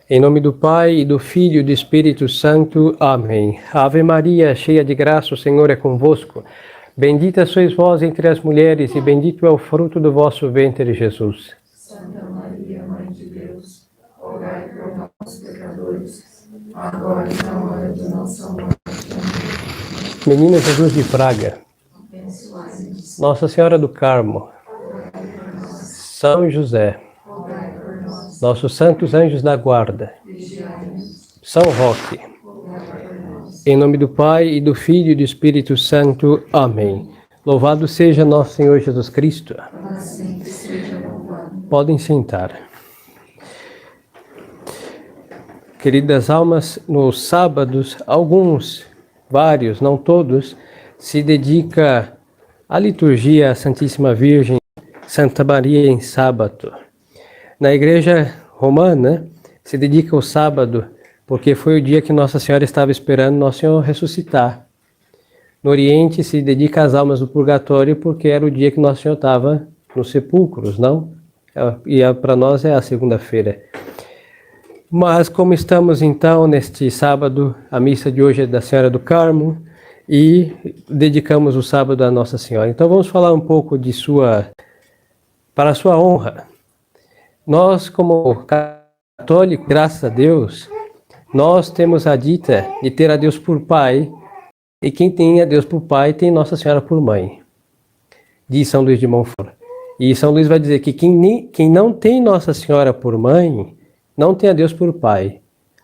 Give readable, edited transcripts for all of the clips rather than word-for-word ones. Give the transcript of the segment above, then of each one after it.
Em nome do Pai, e do Filho e do Espírito Santo. Amém. Ave Maria, cheia de graça, o Senhor é convosco. Bendita sois vós entre as mulheres, e bendito é o fruto do vosso ventre, Jesus. Santa Maria, Mãe de Deus, rogai por nós, pecadores, agora e na hora de nossa morte. Amém. Menino Jesus de Praga, Abençoai-nos. Nossa Senhora do Carmo, São José, nossos santos anjos da guarda, Vigiai-nos. São Roque, Rogai por nós. em nome do Pai, e do Filho e do Espírito Santo. Amém. Louvado seja nosso Senhor Jesus Cristo. Para sempre seja louvado. Podem sentar. Queridas almas, nos sábados, vários, não todos, se dedica à liturgia à Santíssima Virgem, Santa Maria em sábado. Na Igreja Romana, se dedica ao sábado, porque foi o dia que Nossa Senhora estava esperando Nosso Senhor ressuscitar. No Oriente, se dedica às almas do purgatório, porque era o dia que Nosso Senhor estava nos sepulcros, não? E para nós é a segunda-feira. Mas como estamos então neste sábado, a missa de hoje é da Senhora do Carmo e dedicamos o sábado a Nossa Senhora. Então vamos falar um pouco para a sua honra. Nós, como católicos, graças a Deus, nós temos a dita de ter a Deus por Pai, e quem tem a Deus por Pai tem Nossa Senhora por Mãe, diz São Luís de Montfort. E São Luís vai dizer que quem não tem Nossa Senhora por Mãe, não tem a Deus por Pai.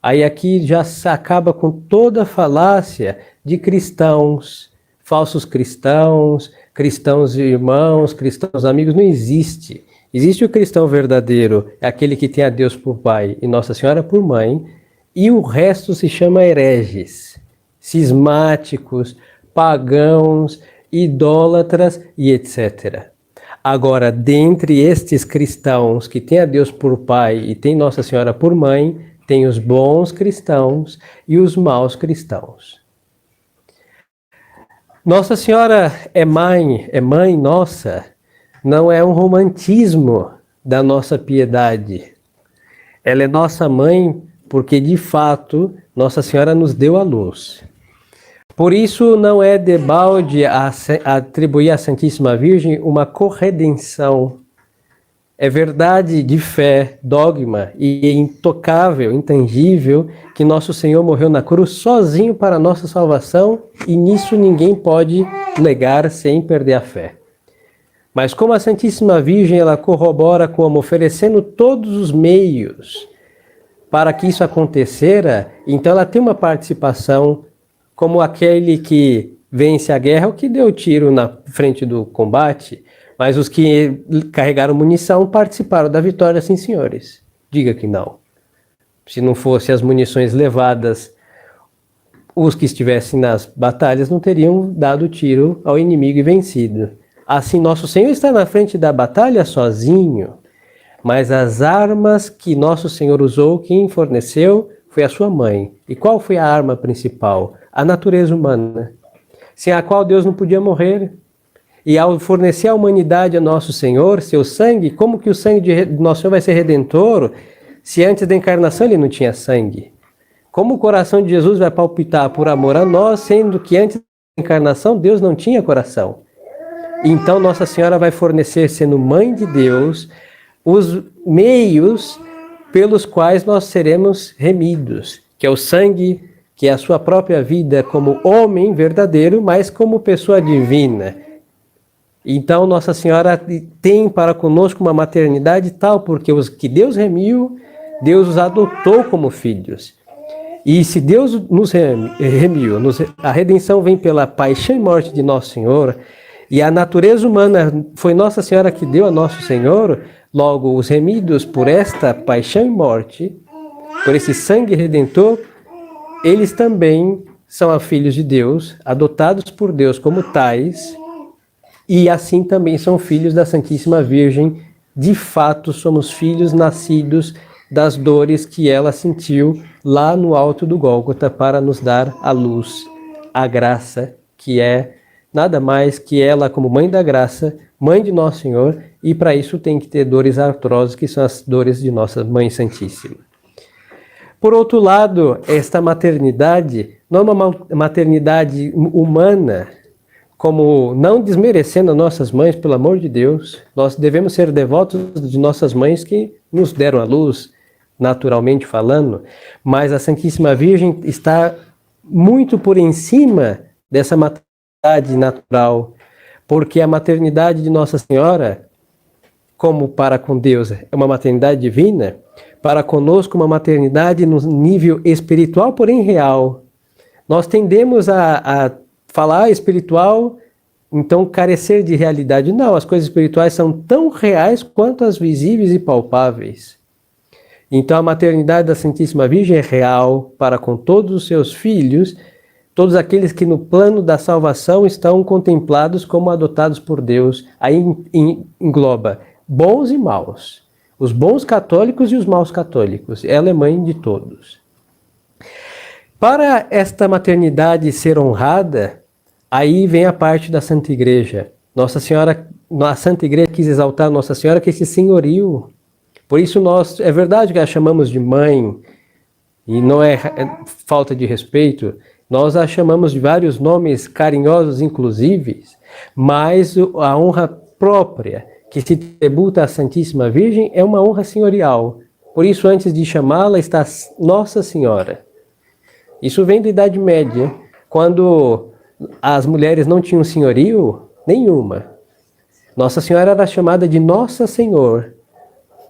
Aí aqui já se acaba com toda a falácia de cristãos, falsos cristãos, cristãos irmãos, cristãos amigos, não existe. Existe o cristão verdadeiro, é aquele que tem a Deus por Pai e Nossa Senhora por Mãe, e o resto se chama hereges, cismáticos, pagãos, idólatras e etc. Agora, dentre estes cristãos que têm a Deus por Pai e têm Nossa Senhora por Mãe, tem os bons cristãos e os maus cristãos. Nossa Senhora é mãe nossa, não é um romantismo da nossa piedade. Ela é nossa mãe porque, de fato, Nossa Senhora nos deu a luz. Por isso, não é debalde atribuir à Santíssima Virgem uma corredenção. É verdade de fé, dogma e intocável, intangível, que Nosso Senhor morreu na cruz sozinho para a nossa salvação, e nisso ninguém pode negar sem perder a fé. Mas como a Santíssima Virgem, ela corrobora como oferecendo todos os meios para que isso acontecera, então ela tem uma participação como aquele que vence a guerra, o que deu tiro na frente do combate, mas os que carregaram munição participaram da vitória, sim, senhores. Diga que não. Se não fossem as munições levadas, os que estivessem nas batalhas não teriam dado tiro ao inimigo e vencido. Assim, Nosso Senhor está na frente da batalha sozinho, mas as armas que Nosso Senhor usou, quem forneceu, foi a sua mãe. E qual foi a arma principal? A natureza humana, sem a qual Deus não podia morrer. E ao fornecer à humanidade a Nosso Senhor, seu sangue, como que o sangue de Nosso Senhor vai ser redentor, se antes da encarnação ele não tinha sangue? Como o coração de Jesus vai palpitar por amor a nós, sendo que antes da encarnação Deus não tinha coração? Então Nossa Senhora vai fornecer, sendo mãe de Deus, os meios pelos quais nós seremos remidos, que é o sangue, que é a sua própria vida como homem verdadeiro, mas como pessoa divina. Então Nossa Senhora tem para conosco uma maternidade tal, porque os que Deus remiu, Deus os adotou como filhos. E se Deus nos remiu, a redenção vem pela paixão e morte de Nosso Senhor, e a natureza humana foi Nossa Senhora que deu a Nosso Senhor, logo os remidos por esta paixão e morte, por esse sangue redentor, eles também são filhos de Deus, adotados por Deus como tais, e assim também são filhos da Santíssima Virgem. De fato, somos filhos nascidos das dores que ela sentiu lá no alto do Gólgota para nos dar a luz, a graça, que é nada mais que ela como mãe da graça, mãe de Nosso Senhor, e para isso tem que ter dores artrosas, que são as dores de Nossa Mãe Santíssima. Por outro lado, esta maternidade não é uma maternidade humana, como não desmerecendo as nossas mães, pelo amor de Deus. Nós devemos ser devotos de nossas mães que nos deram a luz, naturalmente falando, mas a Santíssima Virgem está muito por em cima dessa maternidade natural, porque a maternidade de Nossa Senhora, como para com Deus é uma maternidade divina, para conosco uma maternidade no nível espiritual, porém real. Nós tendemos a falar espiritual, então carecer de realidade. Não, as coisas espirituais são tão reais quanto as visíveis e palpáveis. Então a maternidade da Santíssima Virgem é real para com todos os seus filhos, todos aqueles que no plano da salvação estão contemplados como adotados por Deus. Aí engloba bons e maus, os bons católicos e os maus católicos. Ela é mãe de todos. Para esta maternidade ser honrada, aí vem a parte da Santa Igreja. Nossa Senhora, a Santa Igreja quis exaltar Nossa Senhora que esse senhorio. Por isso nós, é verdade que a chamamos de mãe, e não é falta de respeito, nós a chamamos de vários nomes carinhosos, inclusive, mas a honra própria que se tributa à Santíssima Virgem é uma honra senhorial. Por isso, antes de chamá-la, está Nossa Senhora. Isso vem da Idade Média, quando as mulheres não tinham senhorio nenhuma. Nossa Senhora era chamada de Nossa Senhor,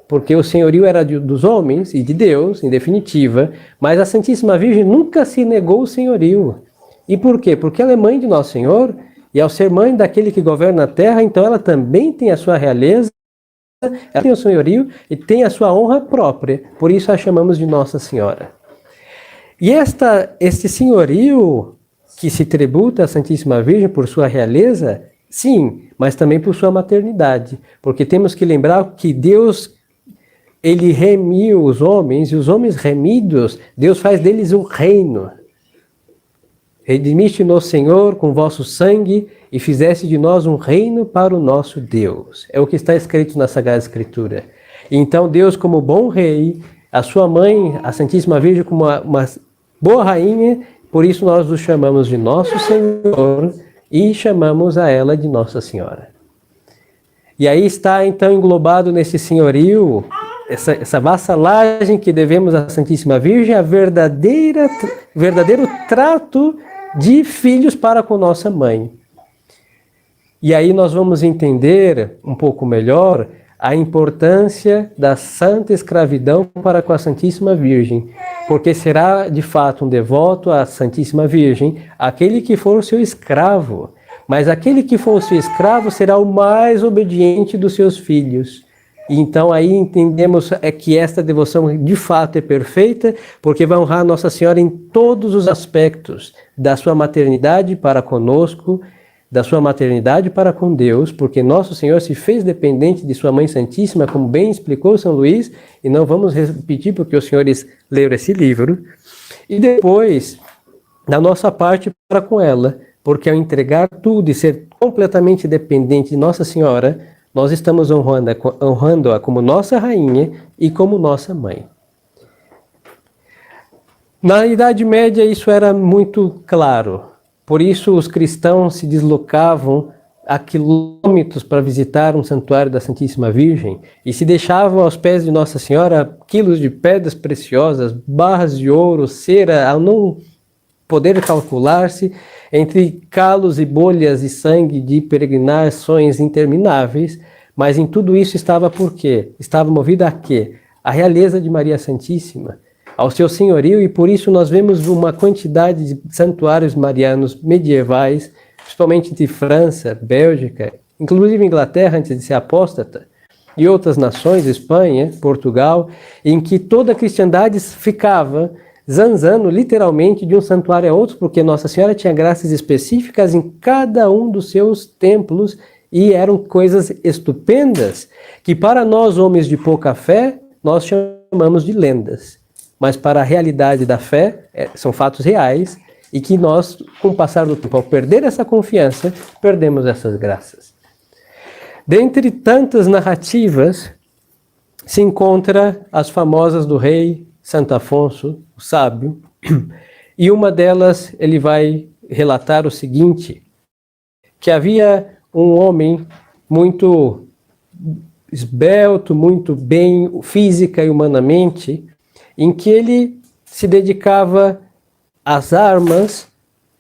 porque o senhorio era dos homens e de Deus, em definitiva, mas a Santíssima Virgem nunca se negou o senhorio. E por quê? Porque ela é mãe de Nosso Senhor, e ao ser mãe daquele que governa a terra, então ela também tem a sua realeza, ela tem o senhorio e tem a sua honra própria. Por isso a chamamos de Nossa Senhora. E este senhorio que se tributa à Santíssima Virgem por sua realeza, sim, mas também por sua maternidade. Porque temos que lembrar que Deus, Ele remiu os homens, e os homens remidos, Deus faz deles um reino. Redimiste-nos, Senhor, com vosso sangue, e fizeste de nós um reino para o nosso Deus. É o que está escrito na Sagrada Escritura. Então Deus, como bom rei, a sua mãe, a Santíssima Virgem, como uma boa rainha, por isso nós os chamamos de Nosso Senhor e chamamos a ela de Nossa Senhora. E aí está então englobado nesse senhorio, essa vassalagem que devemos à Santíssima Virgem, a verdadeiro trato de filhos para com nossa mãe. E aí nós vamos entender um pouco melhor a importância da santa escravidão para com a Santíssima Virgem, porque será de fato um devoto à Santíssima Virgem aquele que for o seu escravo, mas aquele que for o seu escravo será o mais obediente dos seus filhos. E então aí entendemos que esta devoção de fato é perfeita, porque vai honrar Nossa Senhora em todos os aspectos da sua maternidade para conosco, da sua maternidade para com Deus, porque Nosso Senhor se fez dependente de sua Mãe Santíssima, como bem explicou São Luís, e não vamos repetir porque os senhores leram esse livro. E depois, da nossa parte para com ela, porque ao entregar tudo e ser completamente dependente de Nossa Senhora, nós estamos honrando-a como nossa rainha e como nossa mãe. Na Idade Média isso era muito claro. Por isso os cristãos se deslocavam a quilômetros para visitar um santuário da Santíssima Virgem e se deixavam aos pés de Nossa Senhora quilos de pedras preciosas, barras de ouro, cera, ao não poder calcular-se, entre calos e bolhas e sangue de peregrinações intermináveis, mas em tudo isso estava por quê? Estava movida a quê? A realeza de Maria Santíssima, ao seu senhorio, e por isso nós vemos uma quantidade de santuários marianos medievais, principalmente de França, Bélgica, inclusive Inglaterra antes de ser apóstata, e outras nações, Espanha, Portugal, em que toda a cristandade ficava zanzando literalmente de um santuário a outro, porque Nossa Senhora tinha graças específicas em cada um dos seus templos e eram coisas estupendas que para nós homens de pouca fé nós chamamos de lendas, mas para a realidade da fé são fatos reais e que nós, com o passar do tempo, ao perder essa confiança, perdemos essas graças. Dentre tantas narrativas se encontra as famosas do rei Santo Afonso, o sábio, e uma delas ele vai relatar o seguinte, que havia um homem muito esbelto, muito bem física e humanamente, em que ele se dedicava às armas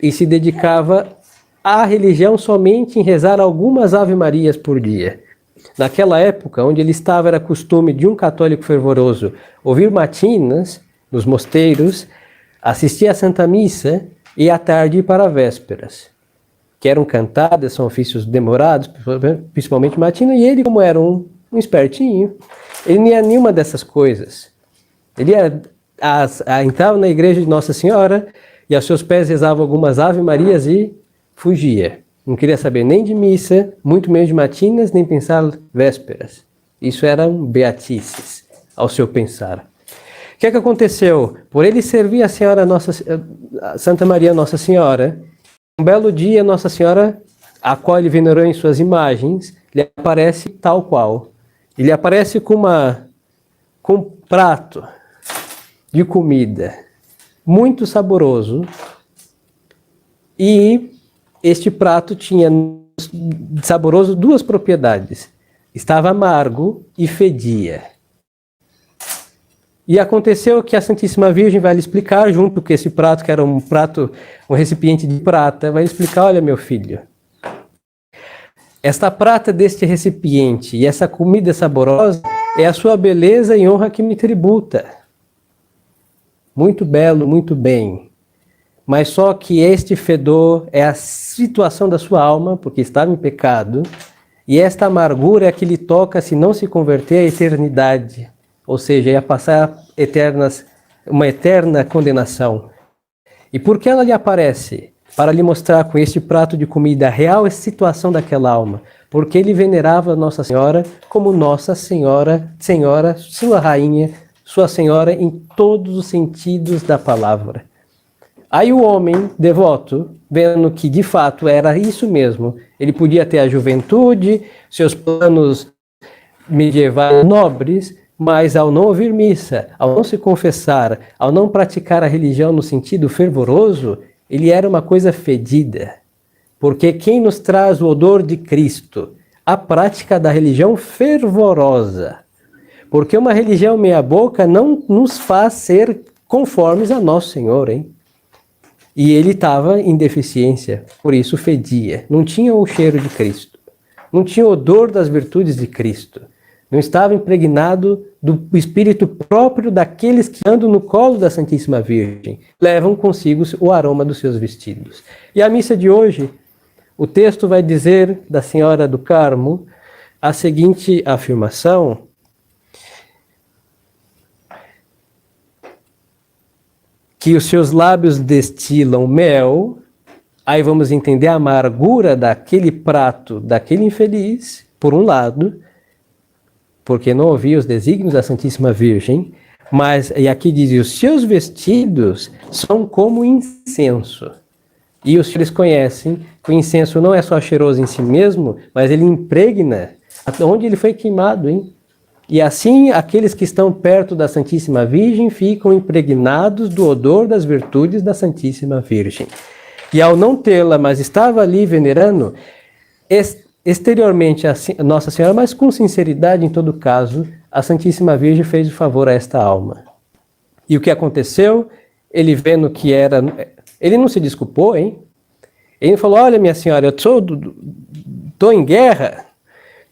e se dedicava à religião somente em rezar algumas ave-marias por dia. Naquela época, onde ele estava, era costume de um católico fervoroso ouvir matinas nos mosteiros, assistir à Santa Missa e à tarde ir para vésperas, que eram cantadas, são ofícios demorados, principalmente matina, e ele, como era um espertinho, ele não ia nenhuma dessas coisas. Ele entrava na igreja de Nossa Senhora e aos seus pés rezava algumas ave-marias e fugia. Não queria saber nem de missa, muito menos de matinas, nem pensar vésperas. Isso eram beatices ao seu pensar. O que é que aconteceu? Por ele servir a Senhora a Santa Maria Nossa Senhora, um belo dia Nossa Senhora, a qual ele venerou em suas imagens, lhe aparece tal qual. Ele aparece com um prato de comida muito saboroso, e este prato tinha saboroso duas propriedades. Estava amargo e fedia. E aconteceu que a Santíssima Virgem vai lhe explicar, junto com esse prato, que era um recipiente de prata, vai lhe explicar: olha, meu filho, esta prata deste recipiente e essa comida saborosa é a sua beleza e honra que me tributa. Muito belo, muito bem. Mas só que este fedor é a situação da sua alma, porque estava em pecado, e esta amargura é a que lhe toca se não se converter à eternidade, ou seja, ia passar uma eterna condenação. E por que ela lhe aparece? Para lhe mostrar com este prato de comida a real situação daquela alma, porque ele venerava Nossa Senhora como Nossa Senhora, sua rainha, sua senhora em todos os sentidos da palavra. Aí o homem devoto, vendo que de fato era isso mesmo, ele podia ter a juventude, seus planos medievais nobres, mas ao não ouvir missa, ao não se confessar, ao não praticar a religião no sentido fervoroso, ele era uma coisa fedida. Porque quem nos traz o odor de Cristo? A prática da religião fervorosa. Porque uma religião meia-boca não nos faz ser conformes a Nosso Senhor, hein? E ele estava em deficiência, por isso fedia. Não tinha o cheiro de Cristo. Não tinha o odor das virtudes de Cristo. Não estava impregnado do espírito próprio daqueles que andam no colo da Santíssima Virgem. Levam consigo o aroma dos seus vestidos. E a missa de hoje, o texto vai dizer da Senhora do Carmo a seguinte afirmação: que os seus lábios destilam mel. Aí vamos entender a amargura daquele prato, daquele infeliz, por um lado, porque não ouvia os desígnios da Santíssima Virgem, mas, e aqui diz, os seus vestidos são como incenso. E os senhores conhecem que o incenso não é só cheiroso em si mesmo, mas ele impregna onde ele foi queimado, hein? E assim, aqueles que estão perto da Santíssima Virgem ficam impregnados do odor das virtudes da Santíssima Virgem. E ao não tê-la, mas estava ali venerando, exteriormente a Nossa Senhora, mas com sinceridade em todo caso, a Santíssima Virgem fez o favor a esta alma. E o que aconteceu? Ele vendo que era... Ele não se desculpou, hein? Ele falou: olha, minha senhora, eu estou em guerra.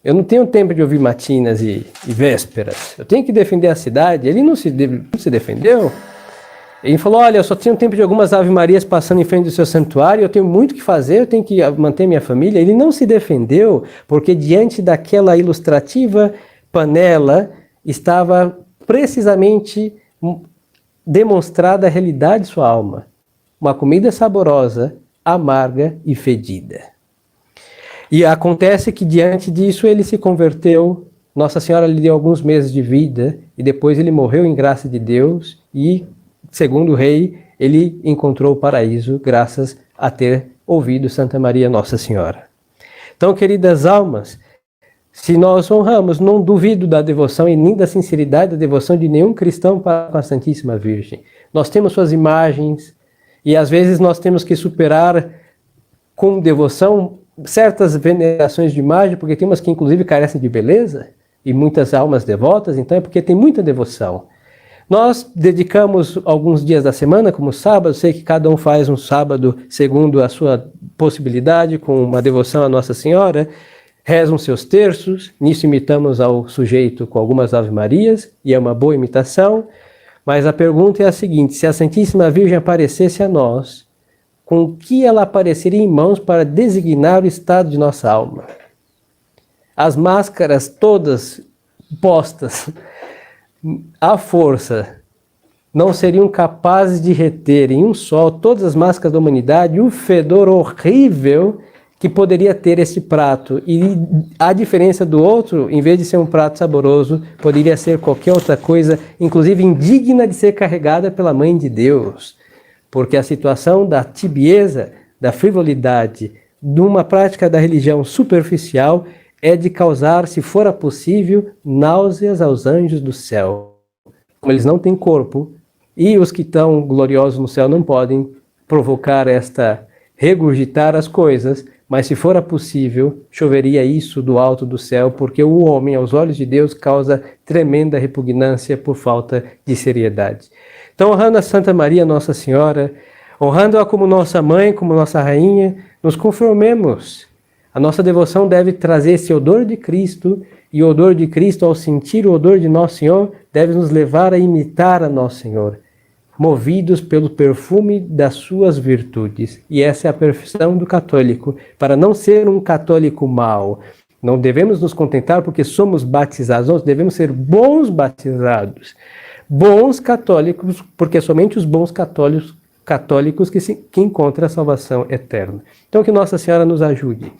Eu não tenho tempo de ouvir matinas e vésperas. Eu tenho que defender a cidade. Ele não se defendeu. Ele falou: olha, eu só tenho tempo de algumas ave-marias passando em frente do seu santuário. Eu tenho muito o que fazer, eu tenho que manter minha família. Ele não se defendeu porque diante daquela ilustrativa panela estava precisamente demonstrada a realidade de sua alma. Uma comida saborosa, amarga e fedida. E acontece que diante disso ele se converteu, Nossa Senhora lhe deu alguns meses de vida e depois ele morreu em graça de Deus e, segundo o rei, ele encontrou o paraíso graças a ter ouvido Santa Maria Nossa Senhora. Então, queridas almas, Se nós honramos, não duvido da devoção e nem da sinceridade da devoção de nenhum cristão para a Santíssima Virgem. Nós temos suas imagens e às vezes nós temos que superar com devoção certas venerações de imagem, porque tem umas que inclusive carecem de beleza e muitas almas devotas, então é porque tem muita devoção. Nós dedicamos alguns dias da semana, como sábado, sei que cada um faz um sábado segundo a sua possibilidade, com uma devoção à Nossa Senhora, rezam seus terços, nisso imitamos ao sujeito com algumas Ave-Marias, e é uma boa imitação, mas a pergunta é a seguinte: se a Santíssima Virgem aparecesse a nós, com o que ela apareceria em mãos para designar o estado de nossa alma? As máscaras todas postas à força não seriam capazes de reter em um só todas as máscaras da humanidade, o fedor horrível que poderia ter esse prato. E a diferença do outro, em vez de ser um prato saboroso, poderia ser qualquer outra coisa, inclusive indigna de ser carregada pela Mãe de Deus. Porque a situação da tibieza, da frivolidade, de uma prática da religião superficial é de causar, se for possível, náuseas aos anjos do céu. Como eles não têm corpo, e os que estão gloriosos no céu não podem provocar regurgitar as coisas, mas se for possível, choveria isso do alto do céu, porque o homem, aos olhos de Deus, causa tremenda repugnância por falta de seriedade. Então, honrando a Santa Maria, Nossa Senhora, honrando-a como nossa mãe, como nossa rainha, nos conformemos. A nossa devoção deve trazer esse odor de Cristo, e o odor de Cristo, ao sentir o odor de Nosso Senhor, deve nos levar a imitar a Nosso Senhor, movidos pelo perfume das suas virtudes. E essa é a perfeição do católico, para não ser um católico mau. Não devemos nos contentar porque somos batizados, nós devemos ser bons batizados, bons católicos, porque somente os bons católicos que encontram a salvação eterna. Então que Nossa Senhora nos ajude.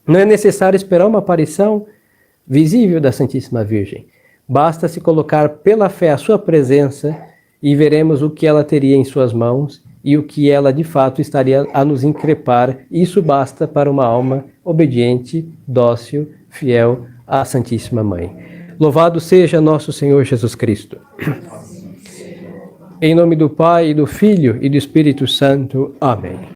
Não é necessário esperar uma aparição visível da Santíssima Virgem. Basta se colocar pela fé a sua presença e veremos o que ela teria em suas mãos e o que ela de fato estaria a nos increpar. Isso basta para uma alma obediente, dócil, fiel à Santíssima Mãe. Louvado seja nosso Senhor Jesus Cristo. Em nome do Pai, do Filho e do Espírito Santo. Amém.